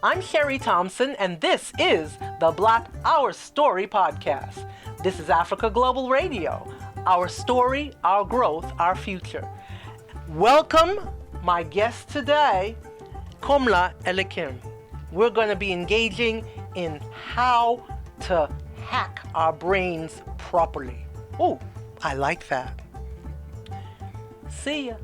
I'm Sherrie Thompson, and this is the Black OurStory Podcast. This is Africa Global Radio. Our story, our growth, our future. Welcome, my guest today, Komla Elikem. We're going to be engaging in how to hack our brains properly. Oh, I like that. See ya.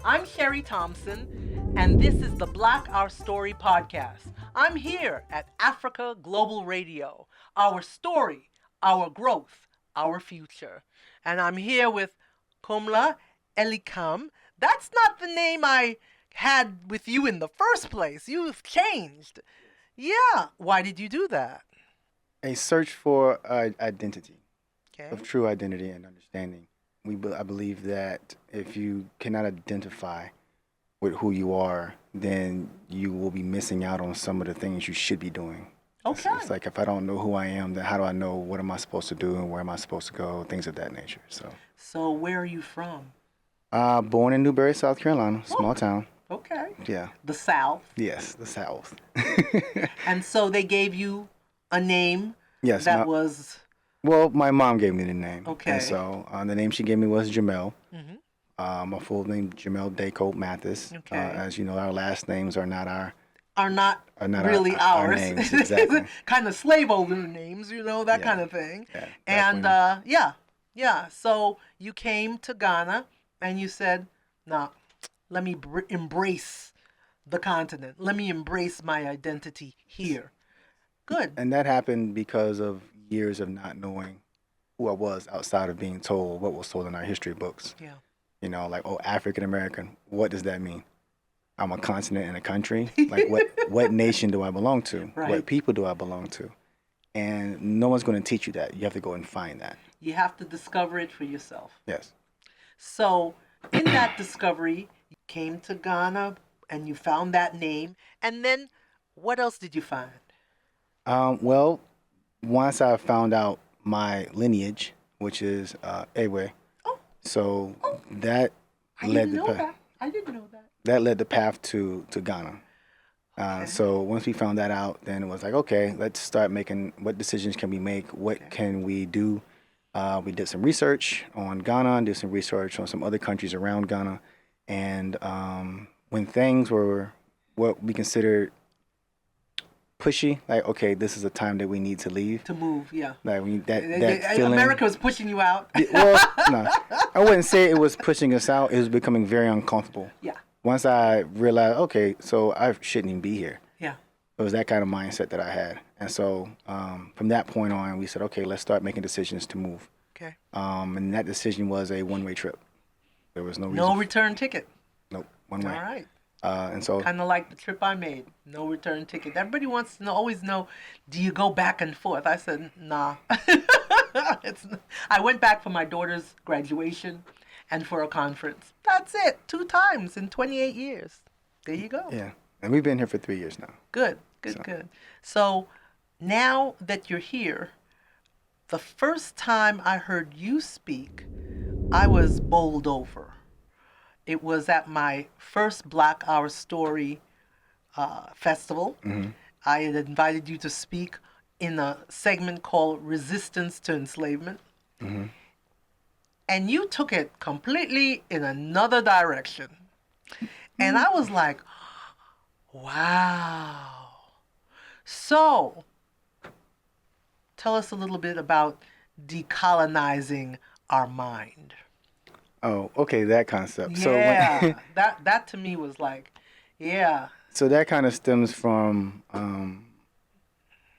I'm Sherrie Thompson, and this is the Black OurStory Podcast. I'm here at Africa Global Radio. Our story, our growth, our future. And I'm here with Komla Elikem. That's not the name I had with you in the first place. You've changed. Yeah. Why did you do that? A search for identity, Okay. of true identity and understanding. I believe that if you cannot identify with who you are, then you will be missing out on some of the things you should be doing. Okay. It's like if I don't know who I am, then how do I know what am I supposed to do and where am I supposed to go, things of that nature. So where are you from? Born in Newberry, South Carolina, small town. Okay. Yeah. The South. Yes, the South. And so they gave you a name Yes. that was... Well, my mom gave me the name. Okay. And so the name she gave me was Jamel. Mhm. My full name, Jamel Dacote Mathis. Okay. As you know, our last names are not not really our ours. names, exactly. Kind of slave owner names, that Yeah. kind of thing. Yeah, And back yeah. So you came to Ghana and you said, "Nah, let me embrace the continent. Let me embrace my identity here." Good. And that happened because of years of not knowing who I was outside of being told what was told in our history books. Yeah. Like, African American, what does that mean? I'm a continent and a country. Like, what nation do I belong to? Right. What people do I belong to? And no one's going to teach you that. You have to go and find that. You have to discover it for yourself. Yes. So in that discovery, you came to Ghana and you found that name. And then what else did you find? Well, once I found out my lineage, which is Ewe, so that I led didn't the know path. that. I didn't know that. That led the path to Ghana. Okay. So once we found that out, then it was like, okay, let's start making what decisions can we make? What can we do? We did some research on Ghana, did some research on some other countries around Ghana. And when things were what we considered pushy, like, okay, this is a time that we need to leave. To move, yeah. Like that feeling. America was pushing you out. Well, no, I wouldn't say it was pushing us out. It was becoming very uncomfortable. Yeah. Once I realized, okay, so I shouldn't even be here. Yeah. It was that kind of mindset that I had. And so from that point on, we said, okay, let's start making decisions to move. Okay. And that decision was a one-way trip. There was no reason. No return ticket. Nope, one way. All right. And so Kind of like the trip I made. No return ticket. Everybody wants to always know, do you go back and forth? I said, nah. I went back for my daughter's graduation and for a conference. That's it. 2 times in 28 years. There you go. yeah, and we've been here for 3 years now. Good. So now that you're here, the first time I heard you speak, I was bowled over. It was at my first Black OurStory festival. Mm-hmm. I had invited you to speak in a segment called Resistance to Enslavement. Mm-hmm. And you took it completely in another direction. And I was like, wow. So, tell us a little bit about decolonizing our mind. Oh, okay, that concept. Yeah, So that to me was like, yeah. So that kind of stems from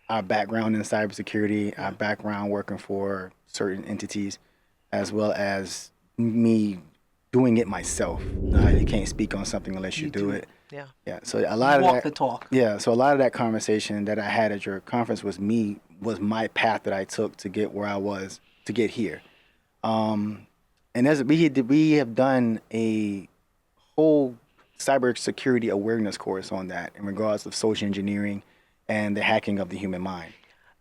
our background in cybersecurity, our background working for certain entities, as well as me doing it myself. You can't speak on something unless you do it. Yeah. Yeah. So a lot of Walk that. the talk. Yeah. So a lot of that conversation that I had at your conference was my path that I took to get where I was to get here. And as we have done a whole cybersecurity awareness course on that in regards of social engineering and the hacking of the human mind.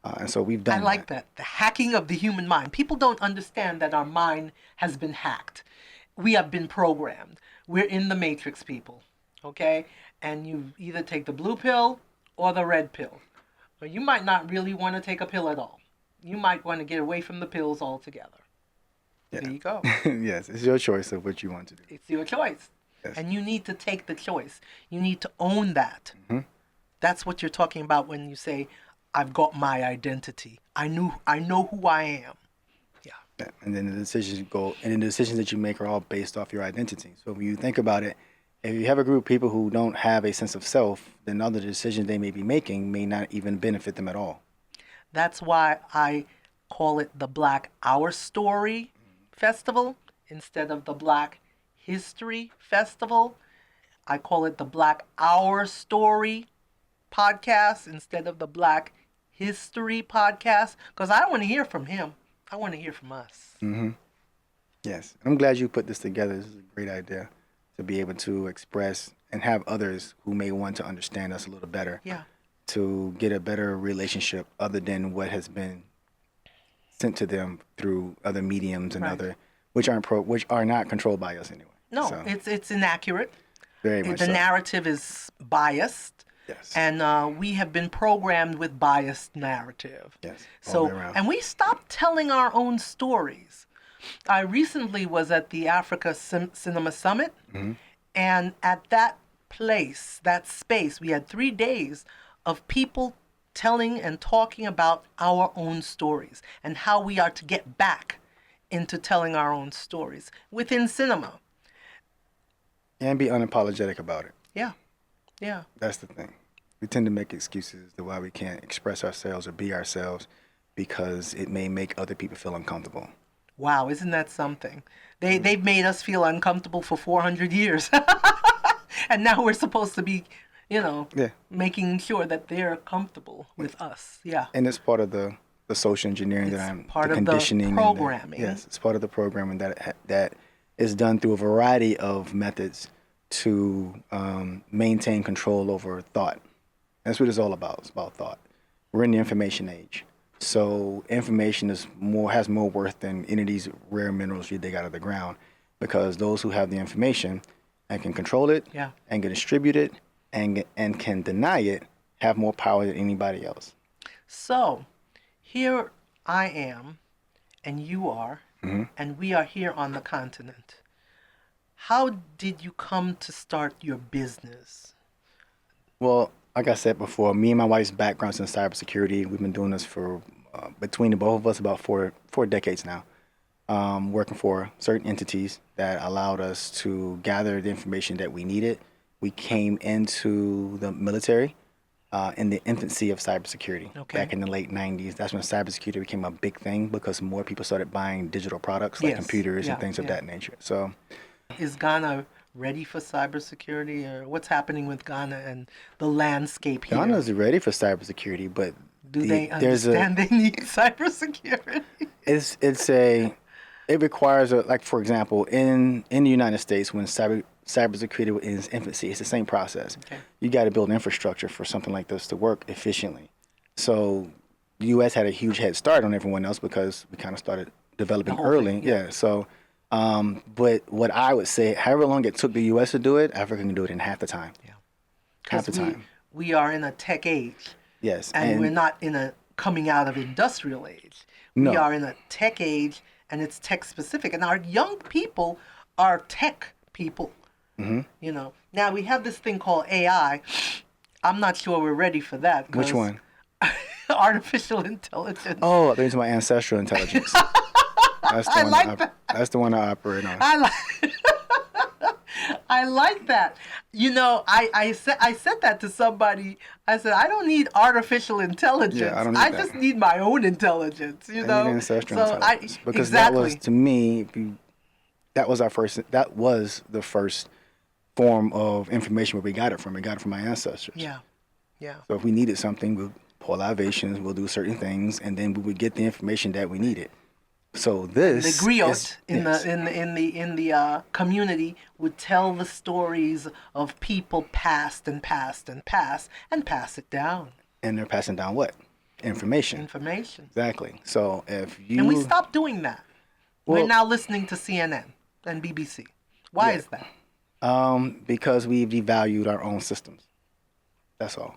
And so we've done I like that. The hacking of the human mind. People don't understand that our mind has been hacked. We have been programmed. We're in the matrix, people. Okay? And you either take the blue pill or the red pill. But you might not really want to take a pill at all. You might want to get away from the pills altogether. Yeah. There you go. Yes, it's your choice of what you want to do. It's your choice. Yes. And you need to take the choice. You need to own that. Mm-hmm. That's what you're talking about when you say, I've got my identity. I know who I am. Yeah. And then the decisions that you make are all based off your identity. So when you think about it, if you have a group of people who don't have a sense of self, then all the decisions they may be making may not even benefit them at all. That's why I call it the Black OurStory Festival instead of the Black History Festival. I call it the Black OurStory Podcast instead of the Black History Podcast, because I don't want to hear from him. I want to hear from us. Mm-hmm. Yes. And I'm glad you put this together. This is a great idea to be able to express and have others who may want to understand us a little better. Yeah. To get a better relationship other than what has been sent to them through other mediums and Right. which are not controlled by us anyway. No, So, it's inaccurate. very much The so. narrative is biased. Yes. And we have been programmed with biased narrative. Yes. all So, the way around. and we stopped telling our own stories. I recently was at the Africa Cinema Summit, Mm-hmm. and at that place, that space, we had 3 days of people telling and talking about our own stories and how we are to get back into telling our own stories within cinema. And be unapologetic about it. Yeah, yeah. That's the thing. We tend to make excuses to why we can't express ourselves or be ourselves because it may make other people feel uncomfortable. Wow, isn't that something? They've made us feel uncomfortable for 400 years. And now we're supposed to be, Yeah. making sure that they're comfortable with us. Yeah. And it's part of the social engineering It's that I'm part the of the conditioning and programming. yes, it's part of the programming that is done through a variety of methods to maintain control over thought. That's what it's all about. It's about thought. We're in the information age. So information has more worth than any of these rare minerals you dig out of the ground, because those who have the information and can control it Yeah. and can distribute it and can deny it have more power than anybody else. So, here I am, and you are, Mm-hmm. and we are here on the continent. How did you come to start your business? Well, like I said before, me and my wife's background's in cybersecurity. We've been doing this for, between the both of us, about four decades now, working for certain entities that allowed us to gather the information that we needed. We came into the military in the infancy of cybersecurity Okay. back in the late 90s. That's when cybersecurity became a big thing because more people started buying digital products like Yes. computers Yeah, and things of yeah. that nature. So Is Ghana ready for cybersecurity, or what's happening with Ghana and the landscape here? Ghana's ready for cybersecurity, but Do they there's a understand they need cybersecurity? it requires like, for example, in the United States, when cybersecurity is in its infancy, it's the same process. Okay. You got to build infrastructure for something like this to work efficiently. So the U.S. had a huge head start on everyone else because we kind of started developing whole early. thing, Yeah. So, but what I would say, however long it took the U.S. to do it, Africa can do it in half the time. Yeah. Half the Because time. we are in a tech age, Yes. and we're not in a coming out of industrial age. No. We are in a tech age, and it's tech specific. And our young people are tech people. Mm-hmm. Now we have this thing called AI. I'm not sure we're ready for that. Which 'cause one? Artificial intelligence. Oh, there's my ancestral intelligence. That's the I one like that. That's the one I operate on. I like. I like that. I said that to somebody. I said I don't need artificial intelligence. Yeah, I don't need I that. just need my own intelligence. I need ancestral So intelligence. Because exactly. that was, to me, that was the first form of information where we got it from. We got it from my ancestors. Yeah. So if we needed something, we'll pull libations, we'll do certain things, and then we would get the information that we needed. So this The griot in yes. the community would tell the stories of people past and past and past and pass it down. And they're passing down what? Information. Exactly. So if you And we stopped doing that. Well- We're now listening to CNN and BBC. Why is that? Because we've devalued our own systems. That's all.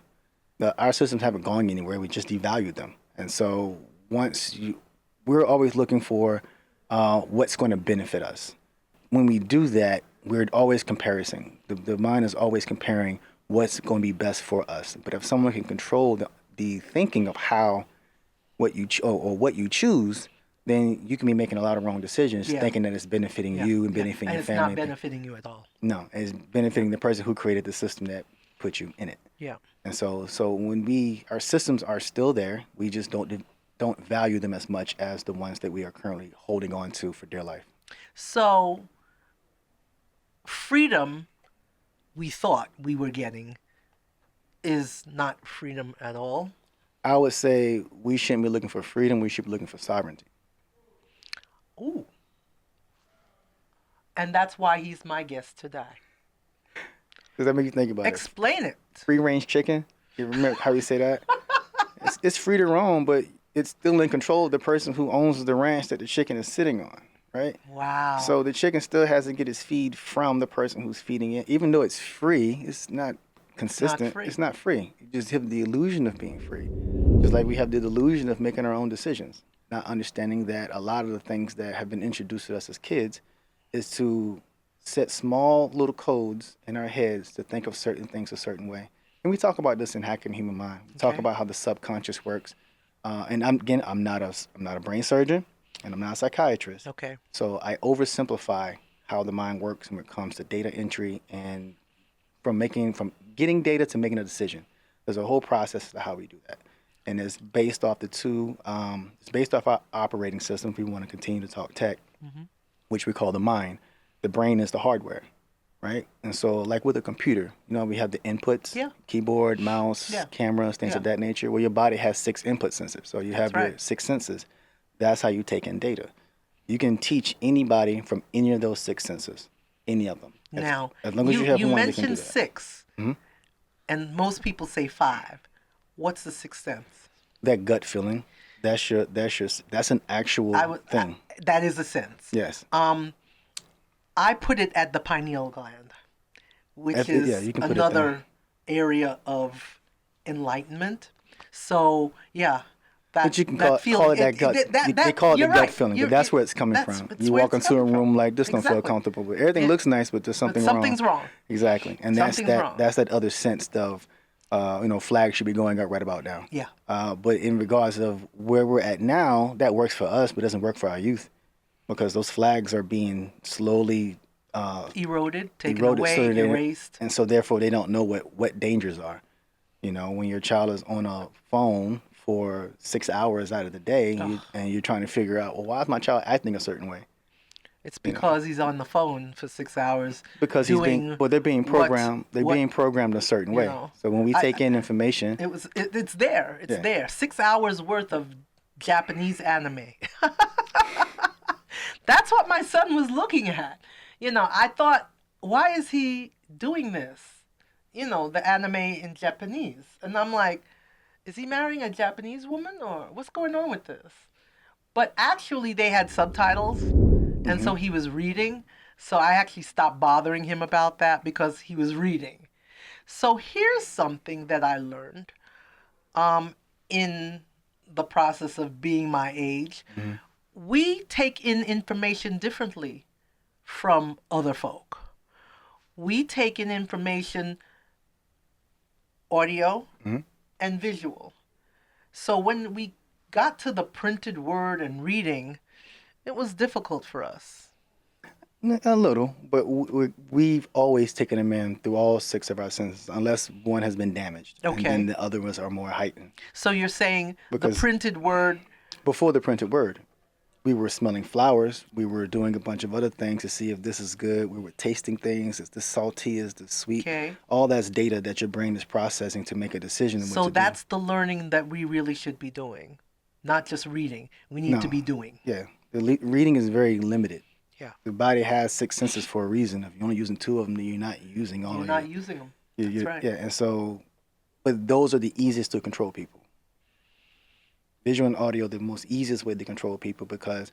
Our systems haven't gone anywhere. We just devalued them. And so we're always looking for what's going to benefit us. When we do that, we're always comparing. The mind is always comparing what's going to be best for us. But if someone can control the thinking of what you choose, then you can be making a lot of wrong decisions, thinking that it's benefiting you and benefiting your family. And it's not benefiting you at all. No, it's benefiting the person who created the system that put you in it. Yeah. And so when our systems are still there, we just don't value them as much as the ones that we are currently holding on to for dear life. So freedom we thought we were getting is not freedom at all. I would say we shouldn't be looking for freedom. We should be looking for sovereignty. Ooh. And that's why he's my guest today. Does that make you think about Explain it. Free range chicken. You remember how we say that? It's free to roam, but it's still in control of the person who owns the ranch that the chicken is sitting on, right? Wow. So the chicken still has to get its feed from the person who's feeding it. Even though it's free, it's not consistent. It's not free. You just have the illusion of being free. Just like we have the delusion of making our own decisions, not understanding that a lot of the things that have been introduced to us as kids is to set small little codes in our heads to think of certain things a certain way. And we talk about this in Hacking the Human Mind. We talk about how the subconscious works. And I'm not a brain surgeon, and I'm not a psychiatrist. Okay. So I oversimplify how the mind works when it comes to data entry and from getting data to making a decision. There's a whole process to how we do that. And it's based off it's based off our operating system. If we want to continue to talk tech, which we call the mind. The brain is the hardware, right? And so like with a computer, we have the inputs, keyboard, mouse, cameras, things of that nature. Well, your body has 6 input sensors. So you have your 6 senses. That's how you take in data. You can teach anybody from any of those 6 senses, any of them. Now, as long as you have one, they can do mentioned that. 6, and most people say 5. What's the 6th sense? That gut feeling. That's an actual thing. That is a sense. Yes. I put it at the pineal gland, which is another area of enlightenment. So, but you can call it that gut. They call it the gut feeling, but that's where it's coming from. You walk into a room like this, don't feel comfortable, but everything looks nice, but there's something wrong. Something's wrong. Exactly, and that's that other sense of, flags should be going up right about now. Yeah. But in regards of where we're at now, that works for us, but doesn't work for our youth, because those flags are being slowly eroded, taken away, erased, and so therefore they don't know what dangers are. When your child is on a phone for 6 hours out of the day, and you're trying to figure out, well, why is my child acting a certain way? It's because he's on the phone for 6 hours. Because they're being programmed. Being programmed a certain way. So when we take in information, it's there. It's there. 6 hours worth of Japanese anime. That's what my son was looking at. I thought, why is he doing this? The anime in Japanese. And I'm like, is he marrying a Japanese woman, or what's going on with this? But actually they had subtitles, and so he was reading. So I actually stopped bothering him about that because he was reading. So here's something that I learned in the process of being my age. We take in information differently from other folk. We take in information audio and visual. So when we got to the printed word and reading, it was difficult for us. A little, but we've always taken them in through all 6 of our senses, unless one has been damaged. Okay. And then the other ones are more heightened. So you're saying the printed word... Before the printed word, we were smelling flowers. We were doing a bunch of other things to see if this is good. We were tasting things. Is this salty? Is this sweet? Okay. All that's data that your brain is processing to make a decision. So that's the learning that we really should be doing. Not just reading. We need to be doing. Yeah. Reading is very limited. Yeah. The body has 6 senses for a reason. If you're only using 2 of them, then you're not using all You're of not it. using them. You're, That's right. Yeah, and so, but those are the easiest to control people. Visual and audio, the most easiest way to control people, because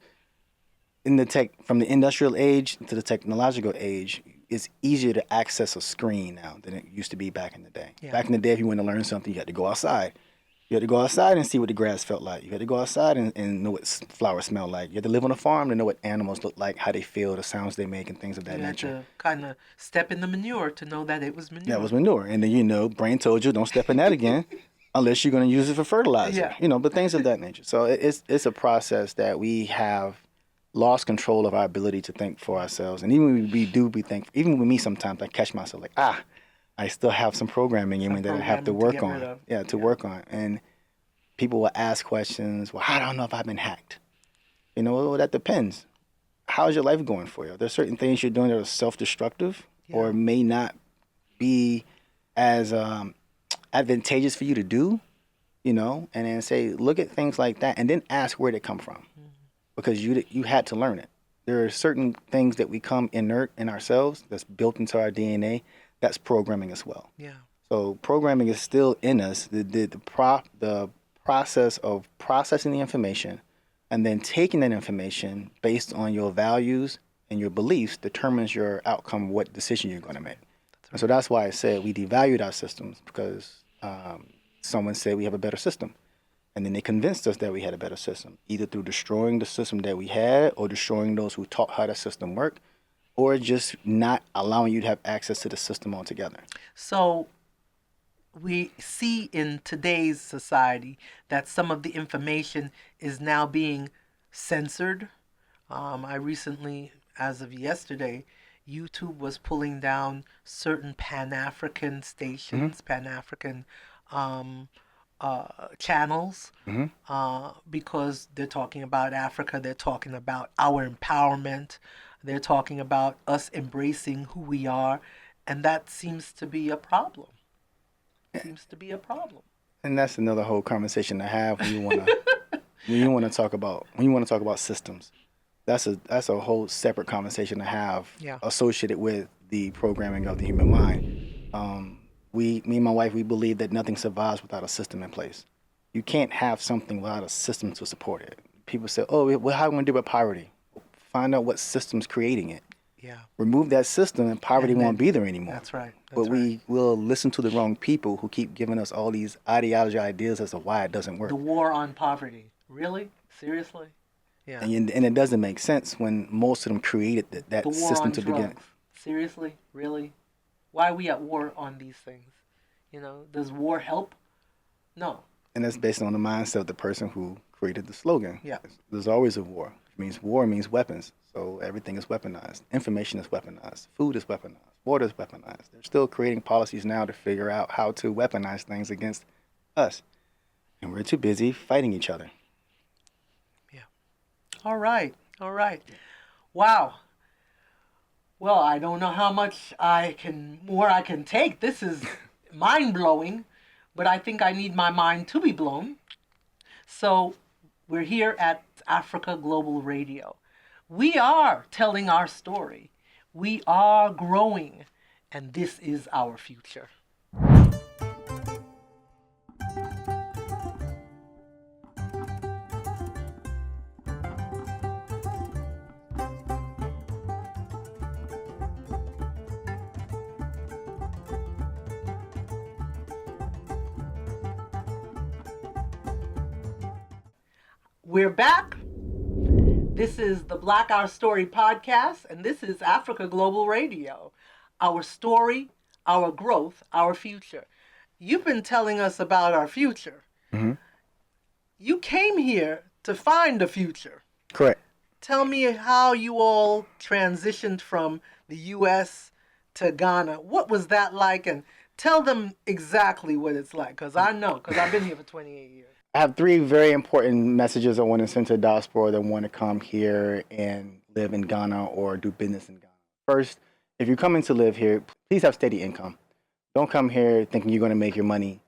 from the industrial age to the technological age, it's easier to access a screen now than it used to be back in the day. Yeah. Back in the day, if you wanted to learn something, you had to go outside. You had to go outside and see what the grass felt like. You had to go outside and know what flowers smell like. You had to live on a farm to know what animals look like, how they feel, the sounds they make, and things of that You had nature. to kind of step in the manure to know that it was manure. That was manure. And then, brain told you, don't step in that again unless you're going to use it for fertilizer. Yeah. But things of that nature. So it's a process that we have lost control of our ability to think for ourselves. And even when we think, even with me sometimes, I catch myself like, I still have some programming in me that I have to work on. Work on. And people will ask questions, well, I don't know if I've been hacked. Well, that depends. How's your life going for you? There's certain things you're doing that are self-destructive or may not be as advantageous for you to do, and then say, look at things like that and then ask where they come from. Because you had to learn it. There are certain things that we come inert in ourselves that's built into our DNA that's programming as well. Yeah. So programming is still in us. The process of processing the information and then taking that information based on your values and your beliefs determines your outcome, what decision you're going to make. Right. And so that's why I said we devalued our systems, because someone said we have a better system. And then they convinced us that we had a better system, either through destroying the system that we had or destroying those who taught how the system worked, or just not allowing you to have access to the system altogether. So we see in today's society that some of the information is now being censored. I recently, as of yesterday, YouTube was pulling down certain Pan-African stations, Pan-African channels, because they're talking about Africa, they're talking about our empowerment, they're talking about us embracing who we are, and that seems to be a problem. And that's another whole conversation to have when you want to talk about systems. That's a whole separate conversation to have associated with the programming of the human mind. Me and my wife, we believe that nothing survives without a system in place. You can't have something without a system to support it. People say, oh, well, how are we going to deal with poverty? Find out what system's creating it. Yeah. Remove that system and poverty won't be there anymore. That's right. But we will listen to the wrong people who keep giving us all these ideology ideas as to why it doesn't work. The war on poverty. Really? Seriously? Yeah. And it doesn't make sense when most of them created that system to begin with. Seriously? Really? Why are we at war on these things? Does war help? No. And that's based on the mindset of the person who created the slogan. Yeah. There's always a war. War means weapons. So everything is weaponized. Information is weaponized. Food is weaponized. Water is weaponized. They're still creating policies now to figure out how to weaponize things against us. And we're too busy fighting each other. Yeah. All right. Wow. Well, I don't know how much more I can take. This is mind-blowing, but I think I need my mind to be blown. So we're here at Africa Global Radio. We are telling our story. We are growing, and this is our future. We're back. This is the Black OurStory Podcast, and this is Africa Global Radio. Our story, our growth, our future. You've been telling us about our future. Mm-hmm. You came here to find the future. Correct. Tell me how you all transitioned from the U.S. to Ghana. What was that like? And tell them exactly what it's like, because I've been here for 28 years. I have 3 very important messages I want to send to the diaspora that want to come here and live in Ghana or do business in Ghana. First, if you're coming to live here, please have steady income. Don't come here thinking you're going to make your money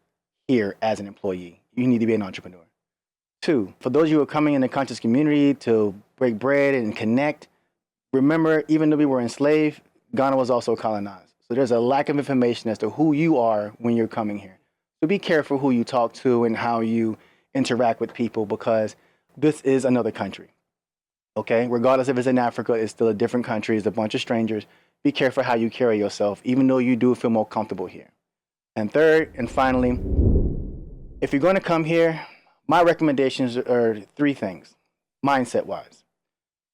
here as an employee. You need to be an entrepreneur. Two, for those of you who are coming in the conscious community to break bread and connect, remember, even though we were enslaved, Ghana was also colonized. So there's a lack of information as to who you are when you're coming here. So be careful who you talk to and how you interact with people, because this is another country. Okay? Regardless if it's in Africa, it's still a different country. It's a bunch of strangers. Be careful how you carry yourself, even though you do feel more comfortable here. And third, and finally, if you're going to come here, my recommendations are three things, mindset-wise.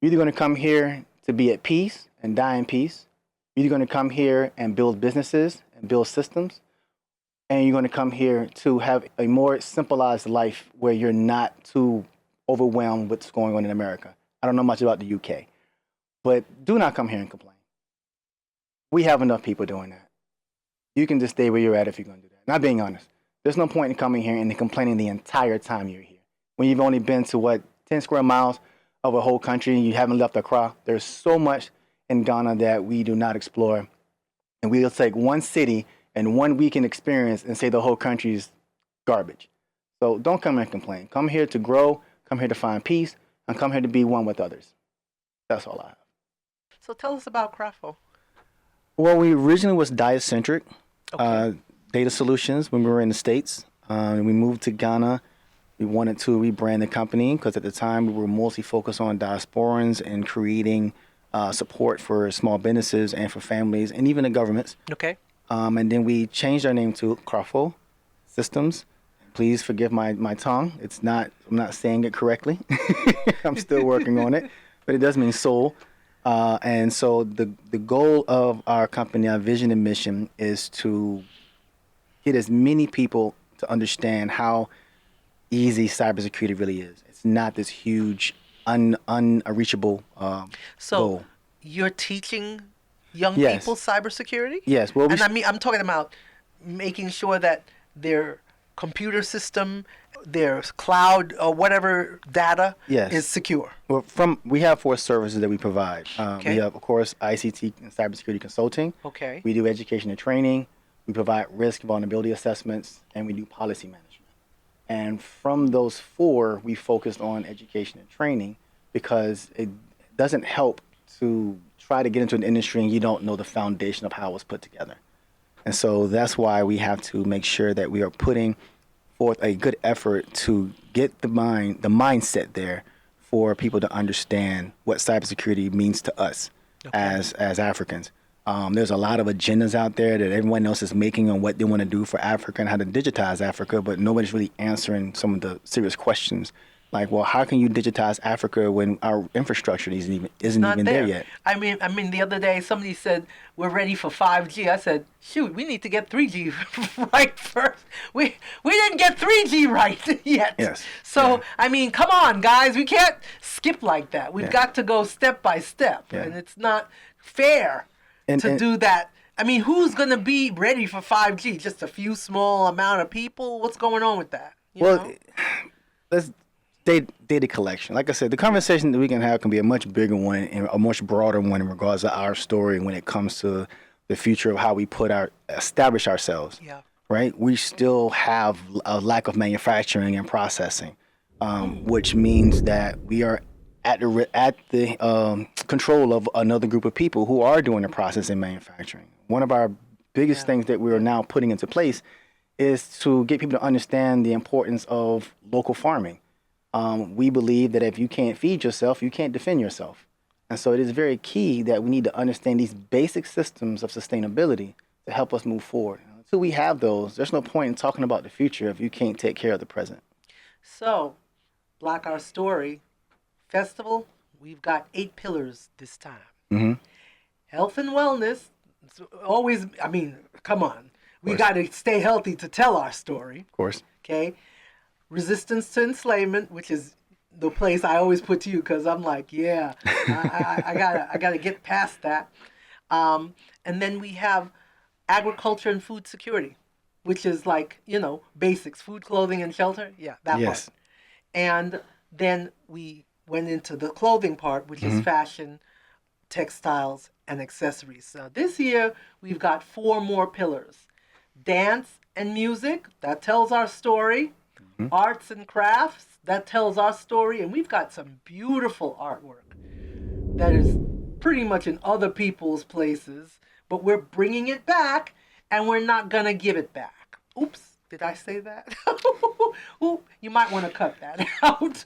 You're either going to come here to be at peace and die in peace. You're either going to come here and build businesses and build systems. And you're going to come here to have a more simplified life where you're not too overwhelmed with what's going on in America. I don't know much about the UK, but do not come here and complain. We have enough people doing that. You can just stay where you're at if you're going to do that. Not being honest. There's no point in coming here and complaining the entire time you're here. When you've only been to, 10 square miles of a whole country and you haven't left Accra. There's so much in Ghana that we do not explore. And we'll take one city and 1 weekend experience and say the whole country is garbage. So don't come here and complain. Come here to grow, come here to find peace, and come here to be one with others. That's all I have. So tell us about Krafo. Well, we originally was diacentric. Okay. Data solutions when we were in the States. We moved to Ghana. We wanted to rebrand the company because at the time we were mostly focused on diasporans and creating support for small businesses and for families and even the governments. Okay. And then we changed our name to Krafo Systems. Please forgive my tongue. I'm not saying it correctly. I'm still working on it, but it does mean soul. And so the goal of our company, our vision and mission, is to get as many people to understand how easy cybersecurity really is. It's not this huge, unreachable goal. You're teaching young Yes. people cybersecurity? Yes. Well, I'm talking about making sure that their computer system, their cloud or whatever data Yes. is secure. Well, we have 4 services that we provide. Okay. We have, of course, ICT and cybersecurity consulting. Okay. We do education and training. We provide risk vulnerability assessments, and we do policy management. And from those 4, we focused on education and training because it doesn't help to try to get into an industry and you don't know the foundation of how it was put together. And so that's why we have to make sure that we are putting forth a good effort to get the mindset there for people to understand what cybersecurity means to us as Africans. There's a lot of agendas out there that everyone else is making on what they want to do for Africa and how to digitize Africa, but nobody's really answering some of the serious questions. Like, well, how can you digitize Africa when our infrastructure isn't even there yet? I mean, the other day somebody said we're ready for 5G. I said, shoot, we need to get 3G right first. We didn't get 3G right yet. Yes. So Yeah. I mean, come on, guys, we can't skip like that. We've got to go step by step, and it's not fair to do that. I mean, who's gonna be ready for 5G? Just a few small amount of people? What's going on with that? You know? Let's data collection. Like I said, the conversation that we can have can be a much bigger one and a much broader one in regards to our story when it comes to the future of how we establish ourselves. Yeah. Right? We still have a lack of manufacturing and processing, which means that we are at the control of another group of people who are doing the process and manufacturing. One of our biggest things that we are now putting into place is to get people to understand the importance of local farming. We believe that if you can't feed yourself, you can't defend yourself. And so it is very key that we need to understand these basic systems of sustainability to help us move forward. Until we have those, there's no point in talking about the future if you can't take care of the present. So, Black Our Story Festival, we've got 8 pillars this time. Mm-hmm. Health and wellness, it's always, I mean, come on. We got to stay healthy to tell our story. Of course. Okay. Resistance to enslavement, which is the place I always put to you because I'm like, yeah, I gotta get past that. And then we have agriculture and food security, which is like, basics, food, clothing, and shelter. Yeah, that Yes. part. And then we went into the clothing part, which is fashion, textiles, and accessories. So this year, we've got 4 more pillars. Dance and music, that tells our story. Arts and crafts, that tells our story, and we've got some beautiful artwork that is pretty much in other people's places, but we're bringing it back, and we're not gonna give it back. Oops, did I say that? Ooh, you might want to cut that out.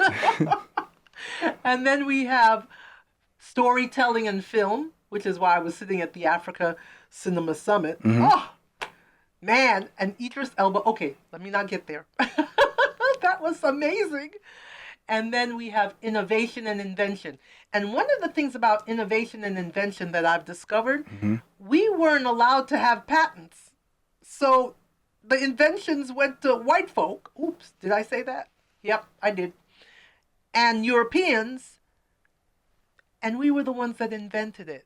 And then we have storytelling and film, which is why I was sitting at the Africa Cinema Summit. Oh, man, and Idris Elba. Okay, let me not get there. That was amazing. And then we have innovation and invention. And one of the things about innovation and invention that I've discovered, we weren't allowed to have patents. So the inventions went to white folk. Oops, did I say that? Yep, I did. And Europeans, and we were the ones that invented it.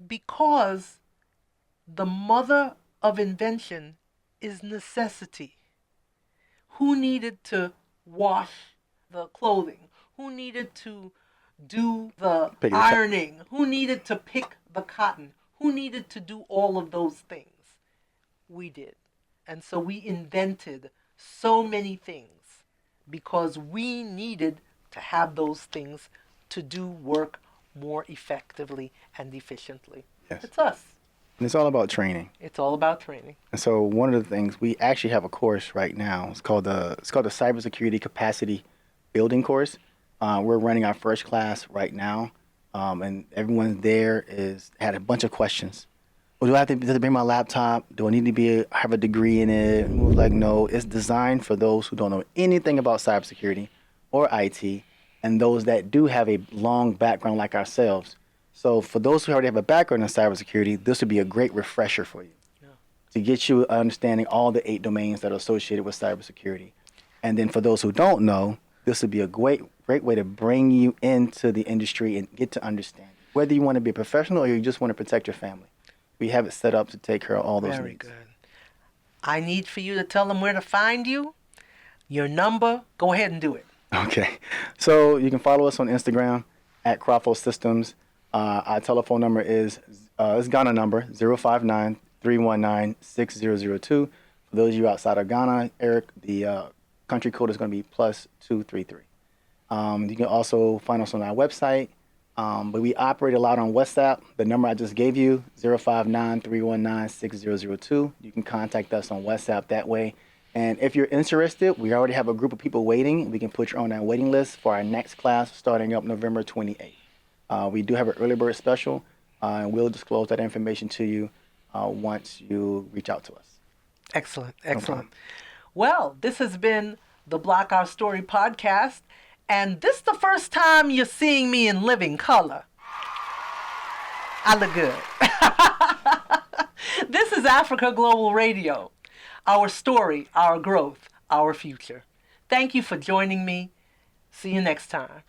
Because the mother of invention is necessity. Who needed to wash the clothing? Who needed to do the ironing? Who needed to pick the cotton? Who needed to do all of those things? We did. And so we invented so many things because we needed to have those things to do work more effectively and efficiently. Yes. It's us. And it's all about training. It's all about training. And so one of the things, we actually have a course right now. It's called the Cybersecurity Capacity Building course. We're running our first class right now, and everyone there had a bunch of questions. Well, do I have to bring my laptop? Do I need to have a degree in it? And we were like, no, it's designed for those who don't know anything about cybersecurity or IT, and those that do have a long background like ourselves. So for those who already have a background in cybersecurity, this would be a great refresher for you to get you understanding all the 8 domains that are associated with cybersecurity. And then for those who don't know, this would be a great way to bring you into the industry and get to understand it. Whether you want to be a professional or you just want to protect your family. We have it set up to take care of all those needs. Very good. I need for you to tell them where to find you, your number. Go ahead and do it. Okay. So you can follow us on Instagram at Krafo Systems. Our telephone number is Ghana number 059-319-6002. For those of you outside of Ghana, Eric, the country code is going to be +233. You can also find us on our website, but we operate a lot on WhatsApp. The number I just gave you, 059-319-6002. You can contact us on WhatsApp that way. And if you're interested, we already have a group of people waiting. We can put you on our waiting list for our next class starting up November 28th. We do have an early bird special, and we'll disclose that information to you once you reach out to us. Excellent, excellent. Well, this has been the Black OurStory Podcast, and this is the first time you're seeing me in living color. I look good. This is Africa Global Radio. Our story, our growth, our future. Thank you for joining me. See you next time.